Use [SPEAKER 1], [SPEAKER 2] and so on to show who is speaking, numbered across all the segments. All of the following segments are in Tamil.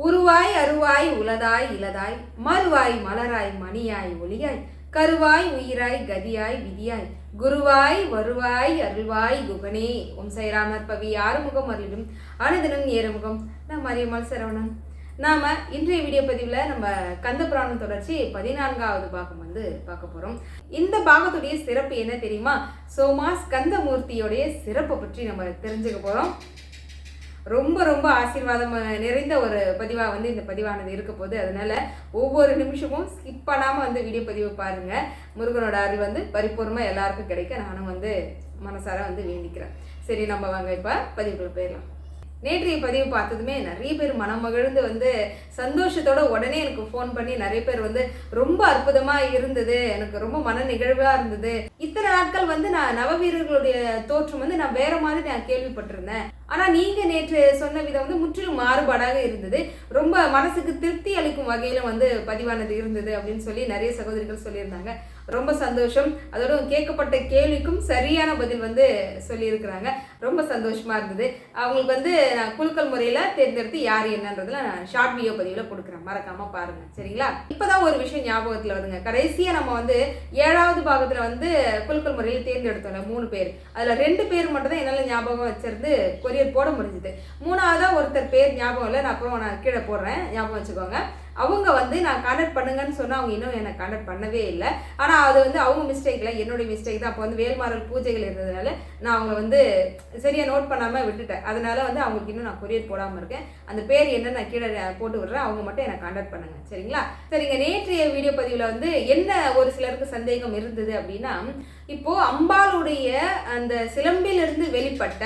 [SPEAKER 1] உருவாய் அருவாய் உளதாய் இலதாய் மறுவாய் மலராய் மணியாய் ஒளியாய் கருவாய் உயிராய் கதியாய் விதியாய் குருவாய் வருவாய் அருள்வாய் குகனே. ஓம் சைராமர் பவி ஆறுமுகம் அருளிடும் அனுதினம் ஏறுமுகம். நான் மரியம்மாள் சரவணன். நாம இன்றைய வீடியோ பதிவில் நம்ம கந்த புராணம் தொடர்ச்சி 14வது பாகம் பார்க்க போறோம். இந்த பாகத்துடைய சிறப்பு என்ன தெரியுமா? சோமா ஸ்கந்தமூர்த்தியோடைய சிறப்பை பற்றி நம்ம தெரிஞ்சுக்க போறோம். ரொம்ப ரொம்ப ஆசீர்வாதம் நிறைந்த ஒரு பதிவாக இந்த பதிவானது இருக்க போது. அதனால ஒவ்வொரு நிமிஷமும் ஸ்கிப் பண்ணாமல் வீடியோ பதிவை பாருங்க. முருகனோட அருள் பரிபூர்ணமாக எல்லாருக்கும் கிடைக்க நானும் மனசார வேண்டிக்கிறேன். சரி, நம்ம வாங்க இப்போ பதிவுக்குள்ள போயிடலாம். நேற்றைய பதிவு பார்த்ததுமே நிறைய பேர் மனம் மகிழ்ந்து சந்தோஷத்தோட உடனே எனக்கு ஃபோன் பண்ணி நிறைய பேர் ரொம்ப அற்புதமாக இருந்தது, எனக்கு ரொம்ப மன நிகழ்வாக இருந்தது. இத்தனை நாட்கள் நான் நவவீரர்களுடைய தோற்றம் நான் வேற மாதிரி நான் கேள்விப்பட்டிருந்தேன். ஆனால் நீங்கள் நேற்று சொன்ன விதம் முற்றிலும் மாறுபாடாக இருந்தது. ரொம்ப மனசுக்கு திருப்தி அளிக்கும் வகையில் பதிவானது இருந்தது அப்படின்னு சொல்லி நிறைய சகோதரிகள் சொல்லியிருந்தாங்க. ரொம்ப சந்தோஷம். அதோட கேட்கப்பட்ட கேள்விக்கும் சரியான பதில் சொல்லியிருக்கிறாங்க. ரொம்ப சந்தோஷமா இருந்தது. அவங்களுக்கு நான் குலுக்கல் முறையில் தேர்ந்தெடுத்து யார் என்னன்றதுல நான் ஷார்ட் வீடியோ பதிவில் கொடுக்குறேன், மறக்காம பாருங்க. சரிங்களா? இப்போதான் ஒரு விஷயம் ஞாபகத்தில் வருதுங்க. கடைசியாக நம்ம 7வது பாகத்தில் குலுக்கல் முறையில் தேர்ந்தெடுத்தோம்ல 3 பேர். அதில் 2 பேர் மட்டும் தான் என்னால் ஞாபகம் வச்சிருந்து கொரியர் போட முடிஞ்சுது. 3ஆவதா ஒருத்தர் பேர் ஞாபகம் இல்லை. நான் அப்புறம் நான் கீழே போடுறேன், ஞாபகம் வச்சுக்கோங்க. அவங்க நான் கான்டாக்ட் பண்ணுங்கன்னு சொன்னால் அவங்க இன்னும் என்னை கான்டாக்ட் பண்ணவே இல்லை. ஆனால் அது அவங்க மிஸ்டேக் இல்லை, என்னுடைய மிஸ்டேக் தான். அப்போ வேல்மாறல் பூஜைகள் இருந்ததுனால நான் அவங்க சரியாக நோட் பண்ணாமல் விட்டுட்டேன். அதனால அவங்களுக்கு இன்னும் நான் கொரியர் போடாமல் இருக்கேன். அந்த பேர் என்ன நான் கீழே போட்டு விடுறேன், அவங்க மட்டும் என்னை கான்டாக்ட் பண்ணுங்க. சரிங்களா? சரிங்க. நேற்றைய வீடியோ பதிவில் என்ன ஒரு சிலருக்கு சந்தேகம் இருந்தது அப்படின்னா, இப்போ அம்பாளுடைய அந்த சிலம்பிலிருந்து வெளிப்பட்ட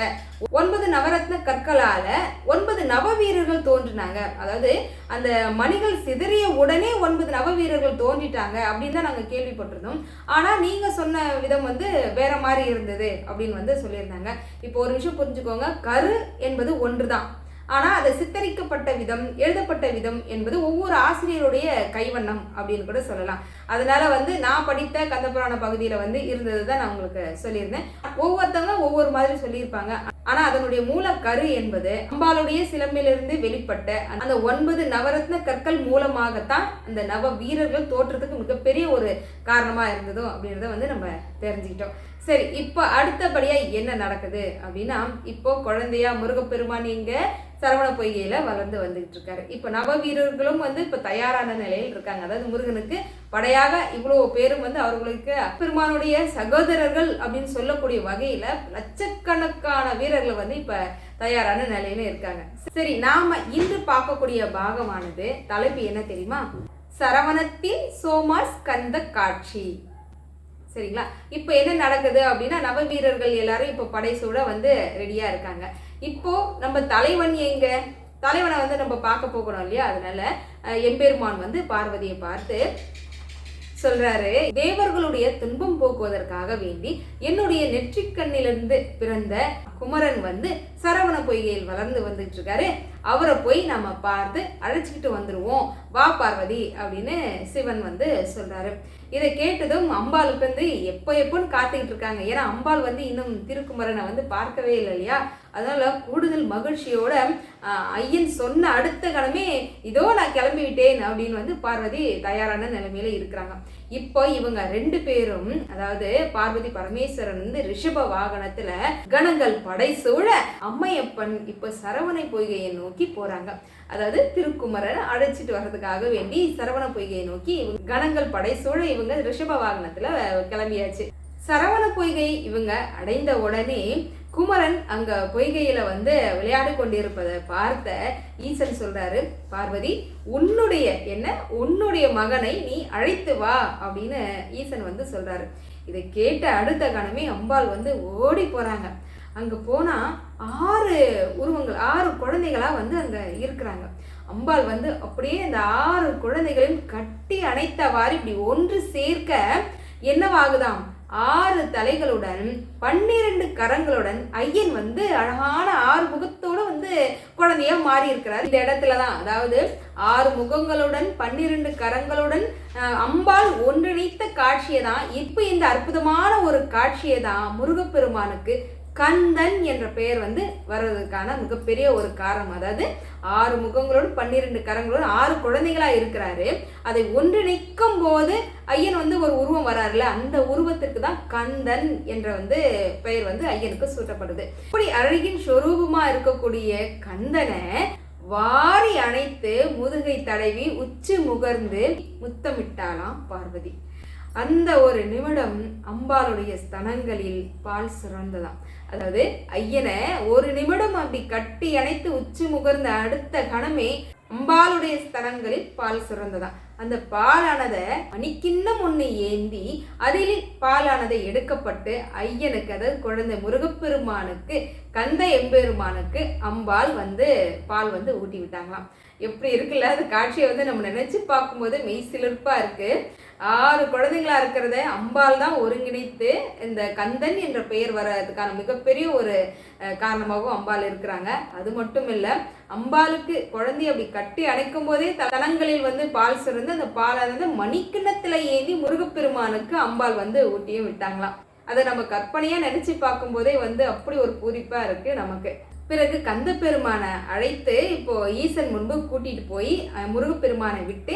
[SPEAKER 1] 9 நவரத்ன கற்களால 9 நவவீரர்கள் தோன்றினாங்க. அதாவது அந்த மணிகள் சிதறிய உடனே 9 நவவீரர்கள் தோன்றிட்டாங்க அப்படின்னு தான் நாங்கள் கேள்விப்பட்டிருந்தோம். ஆனால் நீங்கள் சொன்ன விதம் வேற மாதிரி இருந்தது அப்படின்னு சொல்லியிருந்தாங்க. இப்போ ஒரு விஷயம் புரிஞ்சுக்கோங்க. கரு என்பது ஒன்று தான். ஆனால் அதை சித்தரிக்கப்பட்ட விதம், எழுதப்பட்ட விதம் என்பது ஒவ்வொரு ஆசிரியருடைய கைவண்ணம் அப்படின்னு கூட சொல்லலாம். அதனால நான் படித்த கந்தபுராண பகுதியில் இருந்தது தான் நான் உங்களுக்கு சொல்லியிருந்தேன். ஒவ்வொருத்தவங்க ஒவ்வொரு மாதிரி சொல்லியிருப்பாங்க. ஆனால் அதனுடைய மூல கரு என்பது அம்பாளுடைய சிலம்பிலிருந்து வெளிப்பட்ட அந்த 9 நவரத்ன கற்கள் மூலமாகத்தான் அந்த நவ வீரர்கள் தோற்றத்துக்கு மிகப்பெரிய ஒரு காரணமாக இருந்ததும் அப்படின்றத நம்ம தெரிஞ்சுக்கிட்டோம். சரி, இப்போ அடுத்தபடியா என்ன நடக்குது அப்படின்னா, இப்போ குழந்தையா முருகப்பெருமான் இங்க சரவண பொய்கையில வளர்ந்து வந்துகிட்டு இருக்காரு. இப்போ நவ வீரர்களும் இப்போ தயாரான நிலையில் இருக்காங்க. அதாவது முருகனுக்கு படையாக இவ்வளவு பேரும் அவர்களுக்கு பெருமானுடைய சகோதரர்கள் அப்படின்னு சொல்லக்கூடிய வகையில லட்சக்கணக்கான வீரர்கள் இப்ப தயாரான நிலையில இருக்காங்க. சரி, நாம இன்று பார்க்கக்கூடிய பாகமானது தலைப்பு என்ன தெரியுமா? சரவணத்தின் சோமா ஸ்கந்த காட்சி. சரிங்களா? இப்போ என்ன நடக்குது அப்படின்னா, நவ வீரர்கள் எல்லாரும் இப்போ படைசூட ரெடியா இருக்காங்க. இப்போ நம்ம தலைவன் எங்க? தலைவனை நம்ம பார்க்க போகணும் இல்லையா? அதனால எம்பெருமான் பார்வதியை பார்த்து சொல்றாரு, தேவர்களுடைய துன்பம் போக்குவதற்காக வேண்டி என்னுடைய நெற்றிக்கண்ணிலிருந்து பிறந்த குமரன் சரவண பொய்கையில் வளர்ந்து வந்துட்டு இருக்காரு. அவரை போய் நம்ம பார்த்து அழைச்சிக்கிட்டு வந்துருவோம், வா பார்வதி அப்படின்னு சிவன் சொல்றாரு. இதை கேட்டதும் அம்பாளுக்கு எப்போன்னு காத்துக்கிட்டு இருக்காங்க. ஏன்னா அம்பாள் இன்னும் திருக்குமரனை பார்க்கவே இல்லை இல்லையா? அதனால கூடுதல் மகிழ்ச்சியோட ஐயன் சொன்ன அடுத்த கணமே இதோ நான் கிளம்பி விட்டேன் அப்படின்னு பார்வதி தயாரான நிலைமையில இருக்கிறாங்க. இப்போ இவங்க 2 பேரும், அதாவது பார்வதி பரமேஸ்வரன் ரிஷப வாகனத்துல கணங்கள் படை சூழ அம்மையப்பன் இப்ப சரவண பொய்கையை நோக்கி போறாங்க. அதாவது திருக்குமரன் அழைச்சிட்டு வர்றதுக்காக வேண்டி சரவண பொய்கையை நோக்கி கணங்கள் படை சூழ இவங்க ரிஷப வாகனத்துல கிளம்பியாச்சு. சரவண பொய்கை இவங்க அடைந்த உடனே குமரன் அங்க பொய்கையில விளையாடு கொண்டிருப்பதை பார்த்த ஈசன் சொல்றாரு, பார்வதி உன்னுடைய மகனை நீ அழைத்து வா அப்படின்னு ஈசன் சொல்றாரு. இதை கேட்ட அடுத்த கணமே அம்பாள் ஓடி போறாங்க. அங்க போனா 6 உருவங்கள், 6 குழந்தைகளா அங்க இருக்கிறாங்க. அம்பாள் அப்படியே அந்த 6 குழந்தைகளையும் கட்டி அணைத்தவாறு இப்படி ஒன்று சேர்க்க என்னவாகுதாம்? 6 தலைகளுடன் 12 கரங்களுடன் ஐயன் அழகான 6 முகத்தோட குழந்தையா மாறி இருக்கிறார். இந்த இடத்துலதான், அதாவது 6 முகங்களுடன் 12 கரங்களுடன் அம்பாள் ஒன்றிணைத்த காட்சியை தான், இப்ப இந்த அற்புதமான ஒரு காட்சியை தான் முருகப்பெருமானுக்கு கந்தன் என்ற பெயர் வந்து வர்றதுக்கான மிகப்பெரிய ஒரு காரணம். அதாவது 6 முகங்களோடு 12 கரங்களோடு 6 குழந்தைகளா இருக்கிறாரு. அதை ஒன்றிணைக்கும் போது ஐயன் வந்து ஒரு உருவம் வராருல, அந்த உருவத்திற்கு தான் கந்தன் என்ற வந்து பெயர் வந்து ஐயனுக்கு சூட்டப்படுது. இப்படி அழகின் சொரூபமா இருக்கக்கூடிய கந்தனை வாரி அணைத்து முதுகை தடவி உச்சி முகர்ந்து முத்தமிட்டாளாம் பார்வதி. அந்த ஒரு நிமிடம் அம்பாளுடைய ஸ்தனங்களில் பால் சுரந்ததாம். அதாவது ஐயனை ஒரு நிமிடம் அப்படி கட்டி அணைத்து உச்சி முகர்ந்த அடுத்த கணமே அம்பாளுடைய ஸ்தனங்களில் பால் சுரந்ததாம். அந்த பாலானதை மணிக்கிண்ணம் ஒன்று ஏந்தி அதில் பாலானதை எடுக்கப்பட்டு ஐயனுக்கு, அதாவது குழந்தை முருகப்பெருமானுக்கு, கந்த எம்பெருமானுக்கு அம்பாள் வந்து பால் வந்து ஊட்டி விட்டாங்களாம். எப்படி இருக்குல்ல அந்த காட்சியை வந்து நம்ம நினைச்சு பார்க்கும்போது மெய் சிலிர்ப்பா இருக்கு. 6 குழந்தைங்களா இருக்கிறத அம்பாள் தான் ஒருங்கிணைத்து இந்த கந்தன் என்ற பெயர் வர்றதுக்கான மிகப்பெரிய ஒரு காரணமாகவும் அம்பாள் இருக்கிறாங்க. அது மட்டும் இல்ல, அம்பாளுக்கு குழந்தைய அப்படி கட்டி அணைக்கும் போதே தலங்களில் வந்து பால் சுரந்து அந்த பாலானது மணிக்கிண்ணத்துல ஏந்தி முருகப்பெருமானுக்கு அம்பாள் வந்து ஊட்டியும் விட்டாங்களாம். அதை நம்ம கற்பனையா நினைச்சு பார்க்கும் போதே வந்து அப்படி ஒரு பூரிப்பா இருக்கு நமக்கு. பிறகு கந்த பெருமானை அழைத்து இப்போ ஈசன் முன்பு கூட்டிட்டு போய் முருகப்பெருமானை விட்டு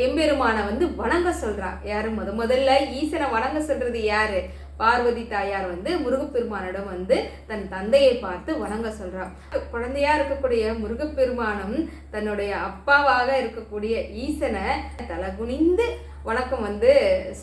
[SPEAKER 1] எம்பெருமானை வந்து வணங்க சொல்றா. யாரு முதல்ல ஈசனை வணங்க சொல்றது யாரு? பார்வதி தாயார் வந்து முருகப்பெருமானிடம் வந்து தன் தந்தையை பார்த்து வணங்க சொல்றா. குழந்தையா இருக்கக்கூடிய முருகப்பெருமானும் தன்னுடைய அப்பாவாக இருக்கக்கூடிய ஈசனை தலகுனிந்து வணக்கம் வந்து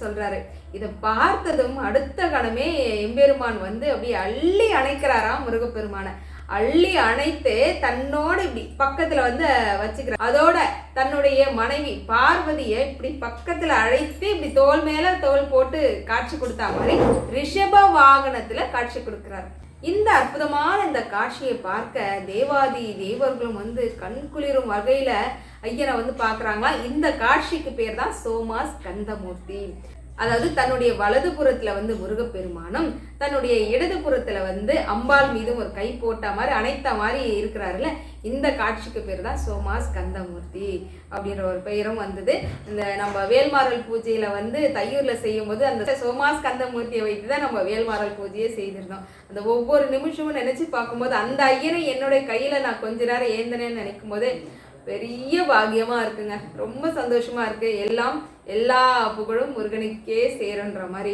[SPEAKER 1] சொல்றாரு. இதை பார்த்ததும் அடுத்த கணமே எம்பெருமான் வந்து அப்படியே அள்ளி அணைக்கிறாராம் முருகப்பெருமானை. அள்ளி அணைத்து தன்னோட இப்படி பக்கத்துல வந்து வச்சுக்கிறார். அதோட தன்னுடைய மனைவி பார்வதியை இப்படி பக்கத்துல அழைத்து இப்படி தோல் மேல தோல் போட்டு காட்சி கொடுத்தா மாதிரி ரிஷப வாகனத்துல காட்சி கொடுக்கிறார். இந்த அற்புதமான இந்த காட்சியை பார்க்க தேவாதி தேவர்களும் வந்து கண்குளிரும் வகையில ஐயனை வந்து பாக்குறாங்களா. இந்த காட்சிக்கு பேர் தான் சோமாஸ் கந்தமூர்த்தி. அதாவது தன்னுடைய வலது புறத்துல வந்து முருகப்பெருமானும் தன்னுடைய இடது புறத்துல வந்து அம்பாள் மீதும் ஒரு கை போட்ட மாதிரி அணைத்த மாதிரி இருக்கிறாருல, இந்த காட்சிக்கு பேர் தான் சோமாஸ் கந்தமூர்த்தி அப்படின்ற ஒரு பெயரும் வந்தது. இந்த நம்ம வேல்மாறல் பூஜையில வந்து தையூர்ல செய்யும் போது அந்த சோமாஸ் கந்தமூர்த்தியை வைத்து தான் நம்ம வேல்மாறல் பூஜையை செய்திருந்தோம். அந்த ஒவ்வொரு நிமிஷமும் நினைச்சு பார்க்கும்போது அந்த ஐயனை என்னுடைய கையில நான் கொஞ்ச நேரம் ஏந்தனேன்னு நினைக்கும் போது பெரிய பாக்கியமா இருக்குங்க. ரொம்ப சந்தோஷமா இருக்கு. எல்லா புகழும் முருகனுக்கே சேருன்ற மாதிரி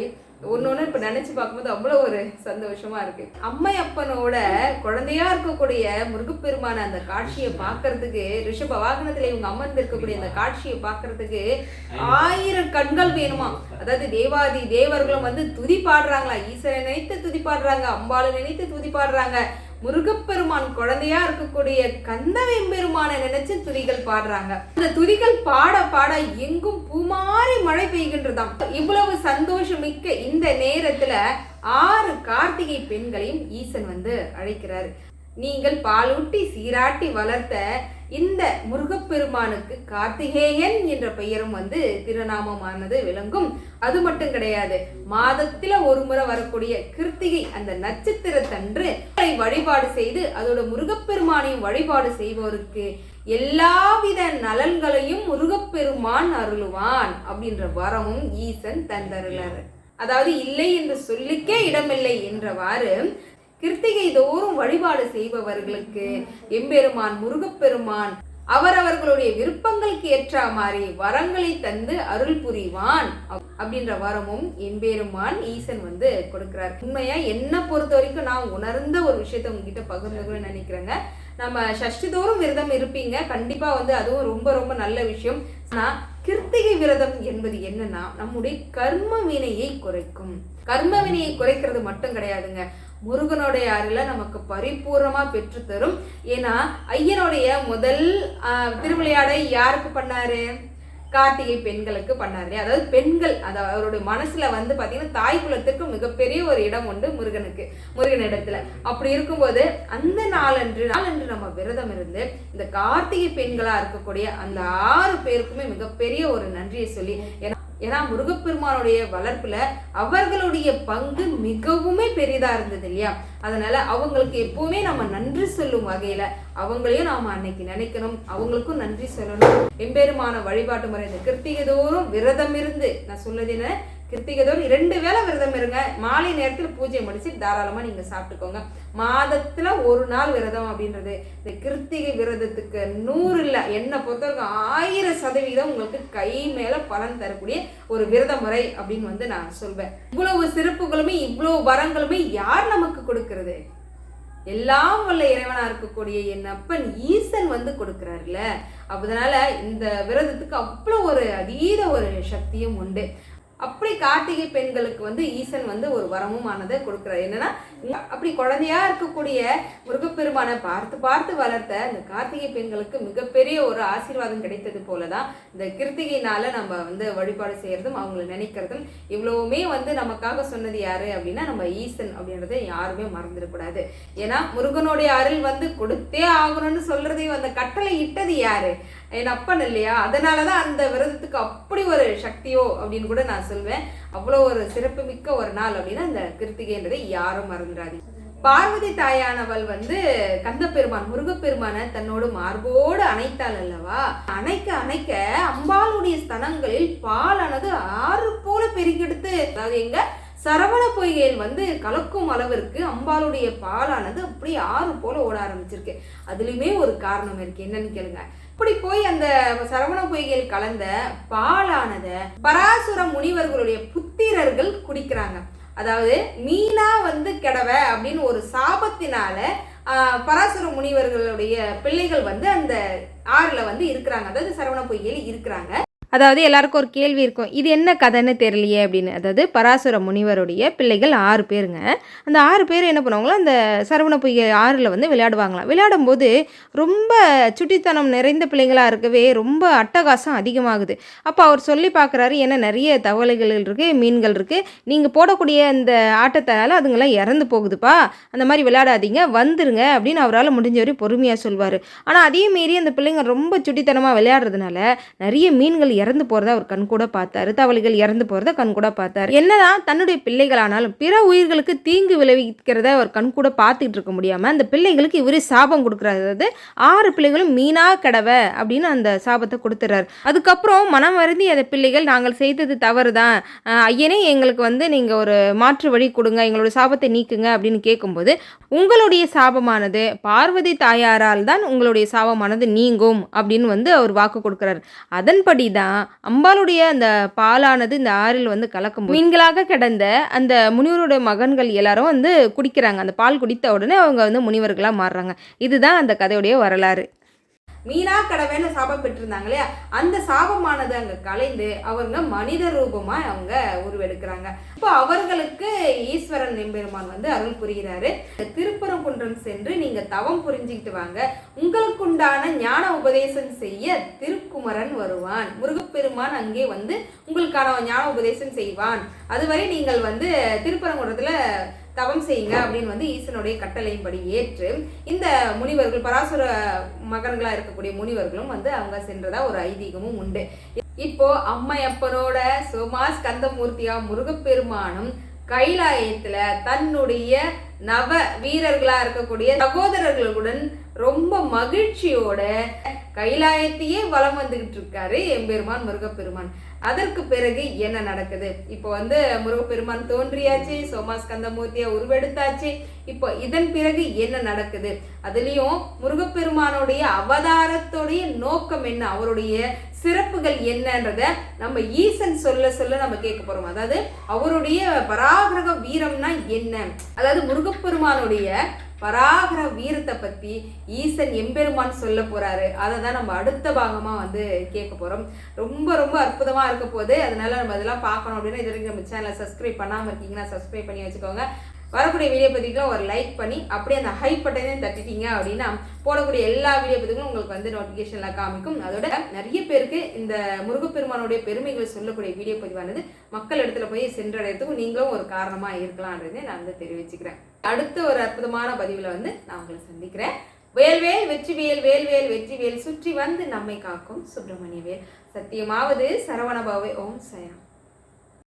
[SPEAKER 1] ஒன்னொன்னு இப்ப நினைச்சு பார்க்கும்போது அவ்வளவு ஒரு சந்தோஷமா இருக்கு. அம்மையப்பனோட குழந்தையா இருக்கக்கூடிய முருகப்பெருமான அந்த காட்சியை பார்க்கறதுக்கு, ரிஷப வாகனத்துல இவங்க அமர்ந்து இருக்கக்கூடிய அந்த காட்சியை பார்க்கறதுக்கு 1000 கண்கள் வேணுமா. அதாவது தேவாதி தேவர்களும் வந்து துதி பாடுறாங்களா, ஈஸ்வரனை நினைத்து துதி பாடுறாங்க, அம்பாளை நினைத்து துதி பாடுறாங்க, முருகப்பெருமான் குழந்தையா இருக்கக்கூடிய கந்தவெம்பெருமானை நினைச்சு துதிகள் பாடுறாங்க. அந்த துதிகள் பாட பாட எங்கும் பூமாரி மழை பெய்கின்றதாம். இவ்வளவு சந்தோஷம் மிக்க இந்த நேரத்துல 6 கார்த்திகை பெண்களையும் ஈசன் வந்து அழைக்கிறாரு. நீங்கள் பாலூட்டி சீராட்டி வளர்த்த இந்த முருகப்பெருமானுக்கு கார்த்திகேயன் என்ற பெயரும் வந்து திருநாமமானது விளங்கும். அது மட்டும் கிடையாது, மாதத்துல ஒரு முறை வரக்கூடிய கிருத்திகை அந்த நட்சத்திரத்தன்று வழிபாடு செய்து அதோட முருகப்பெருமானையும் வழிபாடு செய்வோருக்கு எல்லாவித நலன்களையும் முருகப்பெருமான் அருளுவான் அப்படின்ற வரமும் ஈசன் தந்தருளார். அதாவது இல்லை என்று சொல்லிக்கே இடமில்லை என்றவாறு கிருத்திகை தோறும் வழிபாடு செய்பவர்களுக்கு எம்பெருமான் முருகப்பெருமான் அவரவர்களுடைய விருப்பங்களுக்கு ஏற்ற மாதிரி வரங்களை தந்து அருள் புரிவான் அப்படின்ற வரமும் எம்பெருமான் ஈசன் வந்து கொடுக்கிறார். உண்மையா என்ன பொறுத்த வரைக்கும் நான் உணர்ந்த ஒரு விஷயத்த உங்ககிட்ட பகிர்ந்துக்கணும்னு நினைக்கிறேங்க. நம்ம சஷ்டி தோறும் விரதம் இருப்பீங்க, கண்டிப்பா வந்து அதுவும் ரொம்ப ரொம்ப நல்ல விஷயம். ஆனா கிருத்திகை விரதம் என்பது என்னன்னா நம்முடைய கர்ம வினையை குறைக்கும். கர்ம வினையை குறைக்கிறது மட்டும் கிடையாதுங்க, முருகனுடைய அருளை நமக்கு பரிபூர்ணமா பெற்று தரும். ஏன்னா ஐயனுடைய முதல் திருவிளையாடை யாருக்கு பண்ணாரு? கார்த்திகை பெண்களுக்கு பண்ணாரு. அதாவது பெண்கள், அதாவது அவருடைய மனசுல வந்து பாத்தீங்கன்னா தாய் குலத்துக்கு மிகப்பெரிய ஒரு இடம் உண்டு முருகனிடத்துல. அப்படி இருக்கும்போது அந்த நாளன்று நம்ம விரதம் இருந்து இந்த கார்த்திகை பெண்களா இருக்கக்கூடிய அந்த 6 பேருக்குமே மிகப்பெரிய ஒரு நன்றியை சொல்லி, ஏன்னா முருகப்பெருமானுடைய வளர்ப்புல அவர்களுடைய பங்கு மிகவுமே பெரிதா இருந்தது இல்லையா, அதனால அவங்களுக்கு எப்பவுமே நம்ம நன்றி சொல்லும் வகையில அவங்களையும் நாம அன்னைக்கு நினைக்கணும், அவங்களுக்கும் நன்றி சொல்லணும். எம்பெருமான வழிபாட்டு முறை இந்த கிருத்திகை தோறும் விரதம் இருந்து, நான் சொல்றது என்ன, கிருத்திகை தோறும் 2 வேளை விரதம் இருங்க. மாலை நேரத்தில் பூஜை முடிச்சு தாராளமாக நீங்கள் சாப்பிட்டுக்கோங்க. மாதத்தில் ஒரு நாள் விரதம் அப்படின்றது இந்த கிருத்திகை விரதத்துக்கு 100 இல்லை, என்னை பொறுத்தவரைக்கும் 1000% உங்களுக்கு கை மேலே பலன் தரக்கூடிய ஒரு விரத முறை அப்படின்னு வந்து நான் சொல்வேன். இவ்வளவு சிறப்புகளுமே இவ்வளவு வரங்களுமே யார் நமக்கு கொடுக்கறது? எல்லாம் வல்ல இறைவனா இருக்கக்கூடிய என் அப்பன் ஈசன் வந்து கொடுக்கிறாருல. அதனால இந்த விரதத்துக்கு அவ்வளோ ஒரு அதீத ஒரு சக்தியும் உண்டு. அப்படி கார்த்திகை பெண்களுக்கு வந்து ஈசன் வந்து ஒரு வரமும் ஆனதை கொடுக்குறாரு. என்னன்னா அப்படி குழந்தையா இருக்கக்கூடிய முருகப்பெருமானை பார்த்து பார்த்து வளர்த்த இந்த கார்த்திகை பெண்களுக்கு மிகப்பெரிய ஒரு ஆசீர்வாதம் கிடைத்தது போலதான் இந்த கிருத்திகைனால நம்ம வந்து வழிபாடு செய்யறதும் அவங்களை நினைக்கிறதும் இவ்வளவுமே வந்து நமக்காக சொன்னது யாரு அப்படின்னா நம்ம ஈசன் அப்படின்றத யாருமே மறந்துடக்கூடாது. ஏன்னா முருகனுடைய அருள் வந்து கொடுத்தே ஆகணும்னு சொல்றதையும் அந்த கட்டளை இட்டது யாரு? என் அப்பன் இல்லையா? அதனாலதான் அந்த விரதத்துக்கு அப்படி ஒரு சக்தியோ அப்படின்னு கூட நான் சொல்வேன். அவ்வளோ ஒரு சிறப்பு மிக்க ஒரு நாள் அப்படின்னா இந்த கிருத்திகைன்றதை யாரும் மறந்துடாது. பார்வதி தாயானவள் வந்து கந்தப்பெருமான் முருகப்பெருமான தன்னோடு மார்போடு அணைத்தாள் அல்லவா? அணைக்க அணைக்க அம்பாளுடைய ஸ்தனங்களில் பாலானது 6 போல பெருக்கெடுத்து, அதாவது எங்க சரவண பொய்கையில் வந்து கலக்கும் அளவிற்கு அம்பாளுடைய பாலானது அப்படி 6 போல ஓட ஆரம்பிச்சிருக்கு. அதுலயுமே ஒரு காரணம் இருக்கு. என்னன்னு கேளுங்க. இப்படி போய் அந்த சரவண பொய்கையில் கலந்த பாலானத பராசுர முனிவர்களுடைய புத்திரர்கள் குடிக்கிறாங்க. அதாவது மீனா வந்து கெடவ அப்படின்னு ஒரு சாபத்தினால பராசுர முனிவர்களுடைய பிள்ளைகள் வந்து அந்த ஆறுல வந்து இருக்கிறாங்க, அதாவது சரவண பொய்கையில் இருக்கிறாங்க. அதாவது எல்லாருக்கும் ஒரு கேள்வி இருக்கும், இது என்ன கதைன்னு தெரியலையே அப்படின்னு. அதாவது பராசுர முனிவருடைய பிள்ளைகள் 6 பேருங்க. அந்த 6 பேர் என்ன பண்ணுவாங்களோ அந்த சரவண பொய்கை ஆறில் வந்து விளையாடுவாங்களாம். விளையாடும்போது ரொம்ப சுட்டித்தனம் நிறைந்த பிள்ளைங்களாக இருக்கவே ரொம்ப அட்டகாசம் அதிகமாகுது. அப்போ அவர் சொல்லி பார்க்குறாரு, ஏன்னா நிறைய தவளைகள் இருக்குது, மீன்கள் இருக்குது, நீங்கள் போடக்கூடிய அந்த ஆட்டத்தால் அதுங்களாம் இறந்து போகுதுப்பா, அந்த மாதிரி விளையாடாதீங்க, வந்துருங்க அப்படின்னு அவரால் முடிஞ்ச வரை பொறுமையாக சொல்வார். ஆனால் அதே மீறி அந்த பிள்ளைங்க ரொம்ப சுட்டித்தனமாக விளையாடுறதுனால நிறைய மீன்கள் இறந்து போகிறத அவர் கண் கூட பார்த்தாரு, தவளைகள் இறந்து போகிறத கண் கூட பார்த்தாரு. என்னதான் தன்னுடைய பிள்ளைகளானாலும் பிற உயிர்களுக்கு தீங்கு விளைவிக்கிறத அவர் கண் கூட பார்த்துட்டு இருக்க முடியாமல் அந்த பிள்ளைகளுக்கு இவரே சாபம் கொடுக்குறாரு. அதாவது 6 பிள்ளைகளும் மீனா கடவை அப்படின்னு அந்த சாபத்தை கொடுத்துறாரு. அதுக்கப்புறம் மனம் வருந்தி அந்த பிள்ளைகள், நாங்கள் செய்தது தவறு தான் ஐயனே, எங்களுக்கு வந்து நீங்கள் ஒரு மாற்று வழி கொடுங்க, எங்களோட சாபத்தை நீக்குங்க அப்படின்னு கேட்கும்போது, உங்களுடைய சாபமானது பார்வதி தாயாரால் தான் உங்களுடைய சாபமானது நீங்கும் அப்படின்னு வந்து அவர் வாக்கு கொடுக்குறாரு. அதன்படி தான் அம்பாளுடைய அந்த பாலானது இந்த ஆறில் வந்து கலக்கும் மீன்களாக கிடந்த அந்த முனிவருடைய மகன்கள் எல்லாரும் வந்து குடிக்கிறாங்க. அந்த பால் குடித்த உடனே அவங்க வந்து முனிவர்களாக மாறுறாங்க. இதுதான் அந்த கதையுடைய வரலாறு. மீனா கடவைன்னு சாபம் பெற்றிருந்தாங்க இல்லையா, அந்த சாபமானது அங்க கலைந்து அவங்க மனித ரூபமா அவங்க உருவெடுக்கிறாங்க. இப்போ அவர்களுக்கு ஈஸ்வரன் எம்பெருமான் வந்து அருள் புரிகிறாரு. திருப்பரங்குன்றம் சென்று நீங்க தவம் புரிஞ்சுக்கிட்டு வாங்க, உங்களுக்குண்டான ஞான உபதேசம் செய்ய திருக்குமரன் வருவான். முருகப்பெருமான் அங்கே வந்து உங்களுக்கான ஞான உபதேசம் செய்வான். அதுவரை நீங்கள் வந்து திருப்பரங்குன்றத்துல தவம் செய்யுங்க அப்படின்னு வந்து ஈசனுடைய கட்டளையின்படி ஏற்று இந்த முனிவர்கள் பராசுர மகன்களா இருக்கக்கூடிய முனிவர்களும் வந்து அவங்க சென்றதா ஒரு ஐதீகமும் உண்டு. இப்போ அம்மையப்பனோட சோமாஸ்கந்தமூர்த்தியா முருகப்பெருமானும் கைலாயத்துல தன்னுடைய நவ வீரர்களா இருக்கக்கூடிய சகோதரர்களுடன் ரொம்ப மகிழ்ச்சியோட கைலாயத்தையே வலம் வந்துகிட்டு இருக்காரு எம்பெருமான் முருகப்பெருமான். அதற்கு பிறகு என்ன நடக்குது? இப்போ வந்து முருகப்பெருமான் தோன்றியாச்சு, சோமாஸ்கந்தமூர்த்தியா உருவெடுத்தாச்சு. இப்போ இதன் பிறகு என்ன நடக்குது? அதுலயும் முருகப்பெருமானுடைய அவதாரத்துடைய நோக்கம் என்ன, அவருடைய சிறப்புகள் என்னன்றத நம்ம ஈசன் சொல்ல சொல்ல நம்ம கேட்க போறோம். அதாவது அவருடைய பராகிரக வீரம்னா என்ன, அதாவது முருகப்பெருமானுடைய பராகர வீரத்தை பத்தி ஈசன் எம்பெருமான் சொல்ல போறாரு. அதை தான் நம்ம அடுத்த பாகமா வந்து கேட்க போறோம். ரொம்ப ரொம்ப அற்புதமா இருக்க போகுது. அதனால நம்ம இதெல்லாம் பார்க்கணும் அப்படின்னா இது வரைக்கும் நம்ம சேனலை சப்ஸ்கிரைப் பண்ணாம இருக்கீங்கன்னா சப்ஸ்கிரைப் பண்ணி வச்சுக்கோங்க. வரக்கூடிய வீடியோ பதிவுகளும் ஒரு லைக் பண்ணி அப்படியே அந்த ஹை பட்டனையும் தட்டிட்டீங்க அப்படின்னா போடக்கூடிய எல்லா வீடியோ பதிவுகளும் உங்களுக்கு வந்து நோட்டிஃபிகேஷன்ல காமிக்கும். அதோட நிறைய பேருக்கு இந்த முருகப்பெருமானுடைய பெருமைகள் சொல்லக்கூடிய வீடியோ பதிவானது மக்கள் இடத்துல போய் சென்றடைறதுக்கும் நீங்களும் ஒரு காரணமா இருக்கலாம்ன்றதை நான் வந்து தெரிவிச்சுக்கிறேன். அடுத்த ஒரு அற்புதமான பதிவுல வந்து நான் உங்களை சந்திக்கிறேன். வேல்வேல் வெற்றிவேல், வேல்வேல் வெற்றிவேல், சுற்றி வந்து நம்மை காக்கும் சுப்பிரமணிய வேல். சத்தியமாவது சரவணபவை. ஓம் சாய்ராம்.